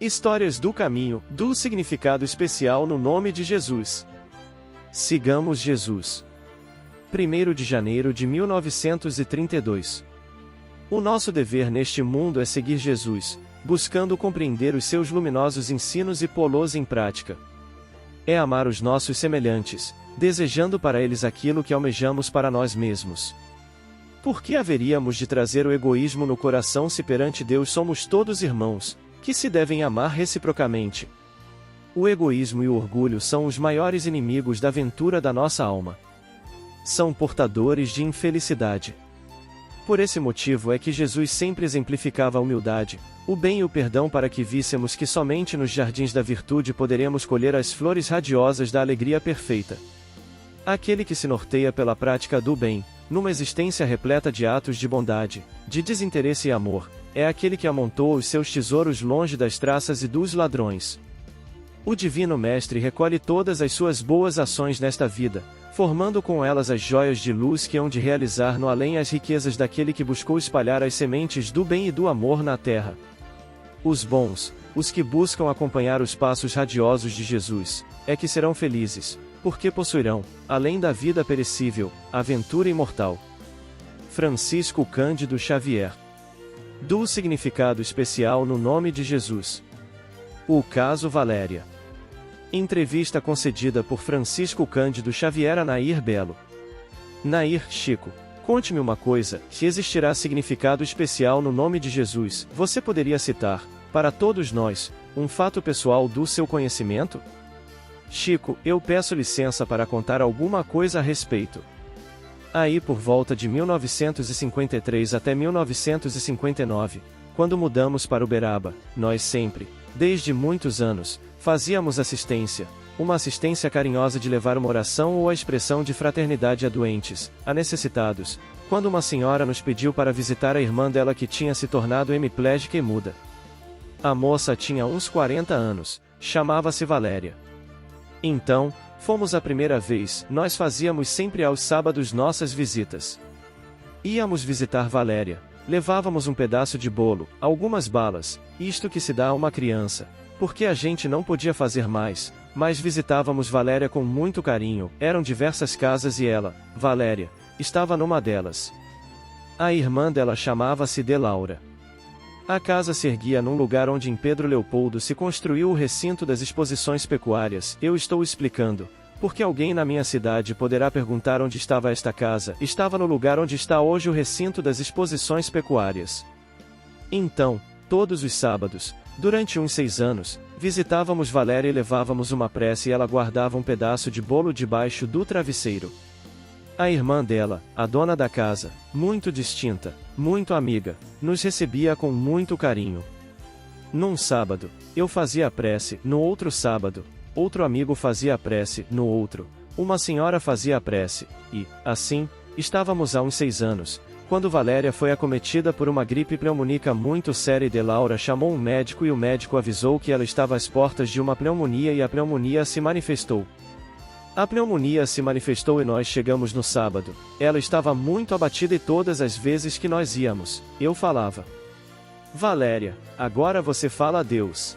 Histórias do caminho, do significado especial no nome de Jesus. Sigamos Jesus. 1º de janeiro de 1932. O nosso dever neste mundo é seguir Jesus, buscando compreender os seus luminosos ensinos e pô-los em prática. É amar os nossos semelhantes, desejando para eles aquilo que almejamos para nós mesmos. Por que haveríamos de trazer o egoísmo no coração se perante Deus somos todos irmãos, que se devem amar reciprocamente? O egoísmo e o orgulho são os maiores inimigos da ventura da nossa alma. São portadores de infelicidade. Por esse motivo é que Jesus sempre exemplificava a humildade, o bem e o perdão para que víssemos que somente nos jardins da virtude poderemos colher as flores radiosas da alegria perfeita. Aquele que se norteia pela prática do bem, numa existência repleta de atos de bondade, de desinteresse e amor, é aquele que amontoa os seus tesouros longe das traças e dos ladrões. O Divino Mestre recolhe todas as suas boas ações nesta vida, formando com elas as joias de luz que hão de realizar no além as riquezas daquele que buscou espalhar as sementes do bem e do amor na terra. Os bons, os que buscam acompanhar os passos radiosos de Jesus, é que serão felizes, porque possuirão, além da vida perecível, a ventura imortal. Francisco Cândido Xavier. Do significado especial no nome de Jesus. O caso Valéria. Entrevista concedida por Francisco Cândido Xavier a Nair Belo. Nair, Chico, conte-me uma coisa, se existirá significado especial no nome de Jesus, você poderia citar, para todos nós, um fato pessoal do seu conhecimento? Chico, eu peço licença para contar alguma coisa a respeito. Aí por volta de 1953 até 1959, quando mudamos para Uberaba, nós sempre, desde muitos anos, fazíamos assistência, uma assistência carinhosa de levar uma oração ou a expressão de fraternidade a doentes, a necessitados, quando uma senhora nos pediu para visitar a irmã dela que tinha se tornado hemiplégica e muda. A moça tinha uns 40 anos, chamava-se Valéria. Então, fomos a primeira vez, nós fazíamos sempre aos sábados nossas visitas. Íamos visitar Valéria, levávamos um pedaço de bolo, algumas balas, isto que se dá a uma criança, porque a gente não podia fazer mais, mas visitávamos Valéria com muito carinho, eram diversas casas e ela, Valéria, estava numa delas. A irmã dela chamava-se de Laura. A casa se erguia num lugar onde em Pedro Leopoldo se construiu o recinto das exposições pecuárias. Eu estou explicando, porque alguém na minha cidade poderá perguntar onde estava esta casa. Estava no lugar onde está hoje o recinto das exposições pecuárias. Então, todos os sábados, durante uns 6 anos, visitávamos Valéria e levávamos uma prece e ela guardava um pedaço de bolo debaixo do travesseiro. A irmã dela, a dona da casa, muito distinta, muito amiga, nos recebia com muito carinho. Num sábado, eu fazia a prece, no outro sábado, outro amigo fazia a prece, no outro, uma senhora fazia a prece, e, assim, estávamos há uns 6 anos, quando Valéria foi acometida por uma gripe pneumônica muito séria e de Laura chamou um médico e o médico avisou que ela estava às portas de uma pneumonia e a pneumonia se manifestou. A pneumonia se manifestou e nós chegamos no sábado. Ela estava muito abatida e todas as vezes que nós íamos, eu falava: Valéria, agora você fala a Deus.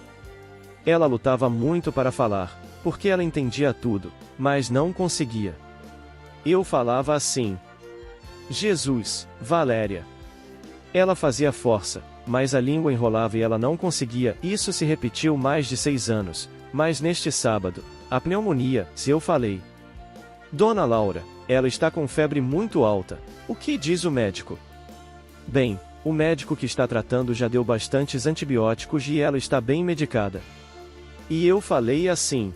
Ela lutava muito para falar, porque ela entendia tudo, mas não conseguia. Eu falava assim: Jesus, Valéria. Ela fazia força, mas a língua enrolava e ela não conseguia. Isso se repetiu mais de 6 anos, mas neste sábado, a pneumonia, se eu falei: Dona Laura, ela está com febre muito alta, o que diz o médico? Bem, o médico que está tratando já deu bastantes antibióticos e ela está bem medicada. E eu falei assim: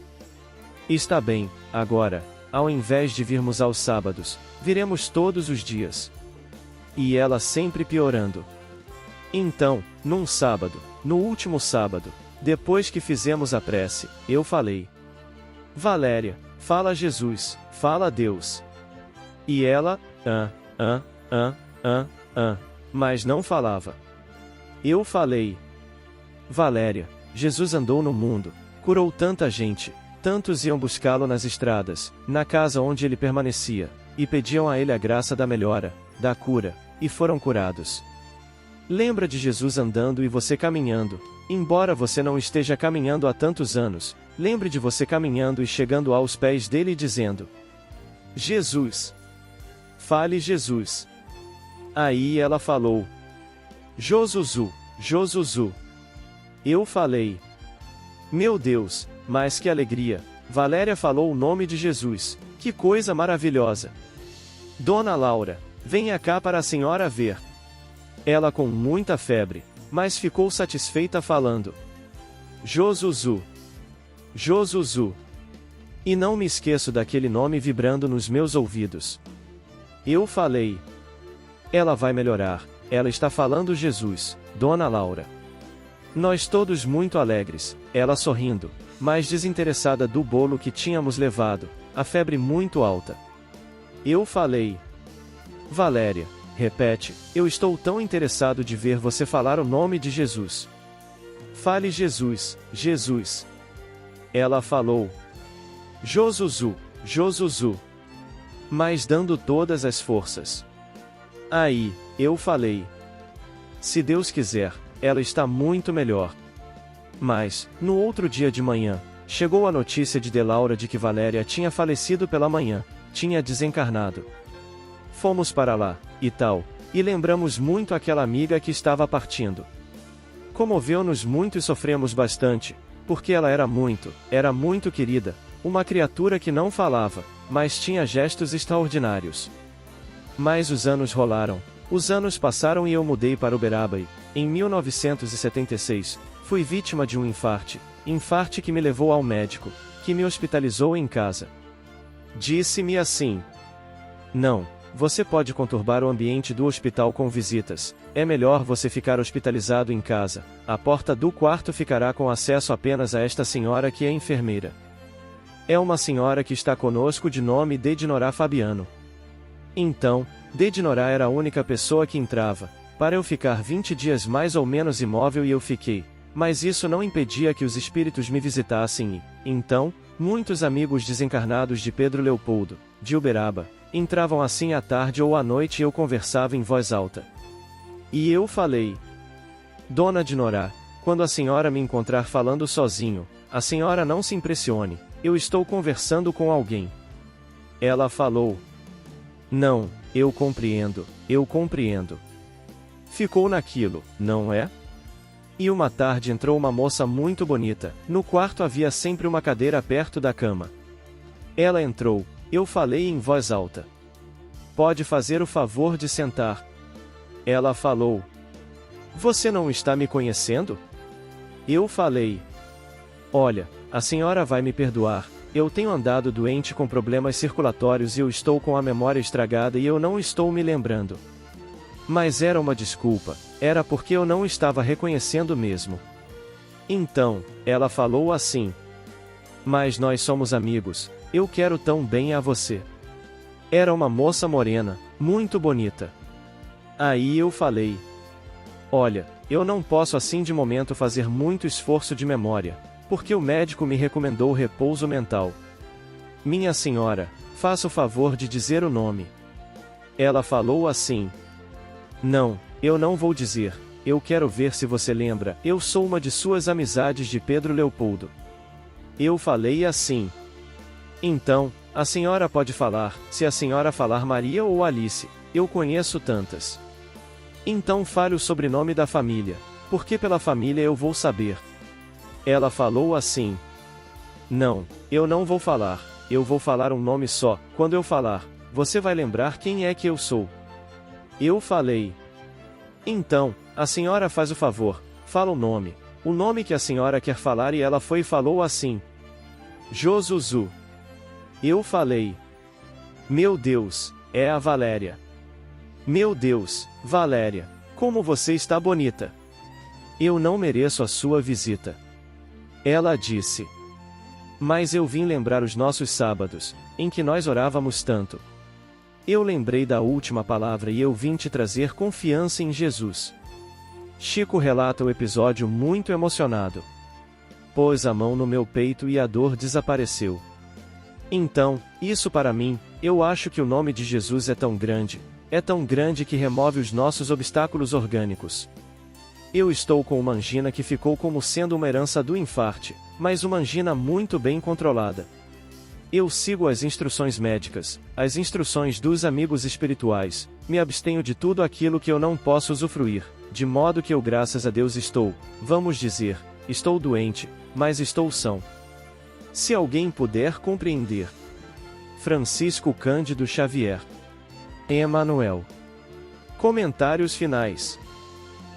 Está bem, agora, ao invés de virmos aos sábados, viremos todos os dias. E ela sempre piorando. Então, num sábado, no último sábado, depois que fizemos a prece, eu falei: Valéria, fala a Jesus, fala a Deus. E ela, mas não falava. Eu falei: Valéria, Jesus andou no mundo, curou tanta gente, tantos iam buscá-lo nas estradas, na casa onde ele permanecia, e pediam a ele a graça da melhora, da cura, e foram curados. Lembra de Jesus andando e você caminhando, embora você não esteja caminhando há tantos anos, lembre de você caminhando e chegando aos pés dele e dizendo: Jesus. Fale Jesus. Aí ela falou: Josuzu, Josuzu. Eu falei: Meu Deus, mas que alegria! Valéria falou o nome de Jesus, que coisa maravilhosa! Dona Laura, venha cá para a senhora ver. Ela com muita febre, mas ficou satisfeita falando: Josuzu. Josuzu. E não me esqueço daquele nome vibrando nos meus ouvidos. Eu falei: Ela vai melhorar, ela está falando Jesus, Dona Laura. Nós todos muito alegres, ela sorrindo, mas desinteressada do bolo que tínhamos levado, a febre muito alta. Eu falei: Valéria, repete, eu estou tão interessado de ver você falar o nome de Jesus. Fale Jesus, Jesus. Ela falou: Josuzu, Josuzu. Mas dando todas as forças. Aí, eu falei: Se Deus quiser, ela está muito melhor. Mas, no outro dia de manhã, chegou a notícia de Laura de que Valéria tinha falecido pela manhã, tinha desencarnado. Fomos para lá, e tal, e lembramos muito aquela amiga que estava partindo. Comoveu-nos muito e sofremos bastante, porque ela era muito querida, uma criatura que não falava, mas tinha gestos extraordinários. Mas os anos rolaram, os anos passaram e eu mudei para Uberaba e, em 1976, fui vítima de um infarte que me levou ao médico, que me hospitalizou em casa. Disse-me assim: Não, você pode conturbar o ambiente do hospital com visitas, é melhor você ficar hospitalizado em casa, a porta do quarto ficará com acesso apenas a esta senhora que é enfermeira. É uma senhora que está conosco de nome Dednorá Fabiano. Então, Dednorá era a única pessoa que entrava, para eu ficar 20 dias mais ou menos imóvel e eu fiquei, mas isso não impedia que os espíritos me visitassem e, então, muitos amigos desencarnados de Pedro Leopoldo, de Uberaba, entravam assim à tarde ou à noite e eu conversava em voz alta. E eu falei: Dona Dinorá, quando a senhora me encontrar falando sozinho, a senhora não se impressione, eu estou conversando com alguém. Ela falou: Não, eu compreendo, eu compreendo. Ficou naquilo, não é? E uma tarde entrou uma moça muito bonita, no quarto havia sempre uma cadeira perto da cama. Ela entrou, eu falei em voz alta: Pode fazer o favor de sentar. Ela falou: Você não está me conhecendo? Eu falei: Olha, a senhora vai me perdoar, eu tenho andado doente com problemas circulatórios e eu estou com a memória estragada e eu não estou me lembrando. Mas era uma desculpa, era porque eu não estava reconhecendo mesmo. Então, ela falou assim: Mas nós somos amigos, eu quero tão bem a você. Era uma moça morena, muito bonita. Aí eu falei: Olha, eu não posso assim de momento fazer muito esforço de memória, porque o médico me recomendou repouso mental. Minha senhora, faça o favor de dizer o nome. Ela falou assim: Não, eu não vou dizer, eu quero ver se você lembra, eu sou uma de suas amizades de Pedro Leopoldo. Eu falei assim: Então, a senhora pode falar, se a senhora falar Maria ou Alice, eu conheço tantas. Então fale o sobrenome da família, porque pela família eu vou saber. Ela falou assim: Não, eu não vou falar, eu vou falar um nome só, quando eu falar, você vai lembrar quem é que eu sou. Eu falei: Então, a senhora faz o favor, fala o nome que a senhora quer falar e ela foi e falou assim: Josuzu. Eu falei: Meu Deus, é a Valéria. Meu Deus, Valéria, como você está bonita. Eu não mereço a sua visita. Ela disse: Mas eu vim lembrar os nossos sábados, em que nós orávamos tanto. Eu lembrei da última palavra e eu vim te trazer confiança em Jesus. Chico relata o episódio muito emocionado. Pôs a mão no meu peito e a dor desapareceu. Então, isso para mim, eu acho que o nome de Jesus é tão grande que remove os nossos obstáculos orgânicos. Eu estou com uma angina que ficou como sendo uma herança do infarte, mas uma angina muito bem controlada. Eu sigo as instruções médicas, as instruções dos amigos espirituais, me abstenho de tudo aquilo que eu não posso usufruir, de modo que eu, graças a Deus, vamos dizer, estou doente, mas estou são. Se alguém puder compreender. Francisco Cândido Xavier. Emmanuel. Comentários finais.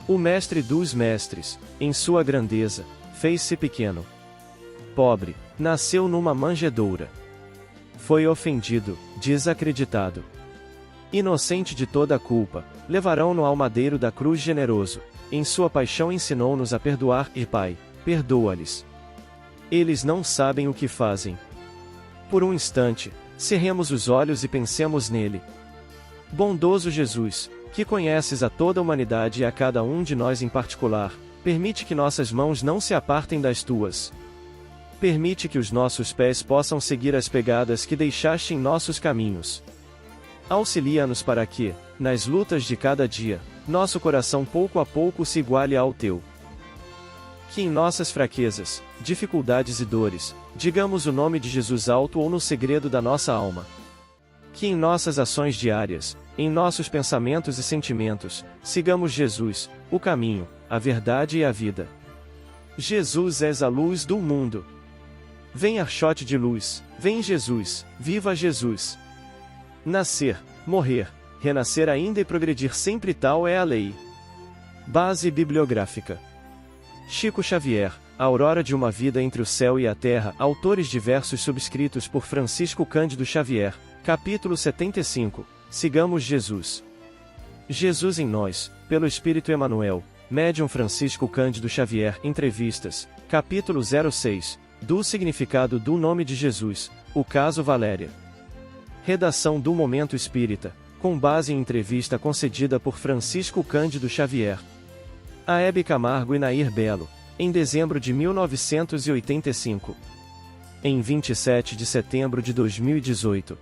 O mestre dos mestres, em sua grandeza, fez-se pequeno. Pobre, nasceu numa manjedoura. Foi ofendido, desacreditado. Inocente de toda a culpa, levarão-no ao madeiro da cruz generoso. Em sua paixão ensinou-nos a perdoar e, Pai, perdoa-lhes. Eles não sabem o que fazem. Por um instante, cerremos os olhos e pensemos nele. Bondoso Jesus, que conheces a toda a humanidade e a cada um de nós em particular, permite que nossas mãos não se apartem das tuas. Permite que os nossos pés possam seguir as pegadas que deixaste em nossos caminhos. Auxilia-nos para que, nas lutas de cada dia, nosso coração pouco a pouco se iguale ao teu. Que em nossas fraquezas, dificuldades e dores, digamos o nome de Jesus alto ou no segredo da nossa alma. Que em nossas ações diárias, em nossos pensamentos e sentimentos, sigamos Jesus, o caminho, a verdade e a vida. Jesus és a luz do mundo. Vem Archote de luz, vem Jesus, viva Jesus. Nascer, morrer, renascer ainda e progredir sempre, tal é a lei. Base bibliográfica. Chico Xavier, A Aurora de uma Vida entre o Céu e a Terra, autores diversos subscritos por Francisco Cândido Xavier, capítulo 75, Sigamos Jesus. Jesus em nós, pelo Espírito Emmanuel, médium Francisco Cândido Xavier, entrevistas, capítulo 06, do significado do nome de Jesus, o caso Valéria. Redação do Momento Espírita, com base em entrevista concedida por Francisco Cândido Xavier a Hebe Camargo e Nair Belo, em dezembro de 1985. Em 27 de setembro de 2018.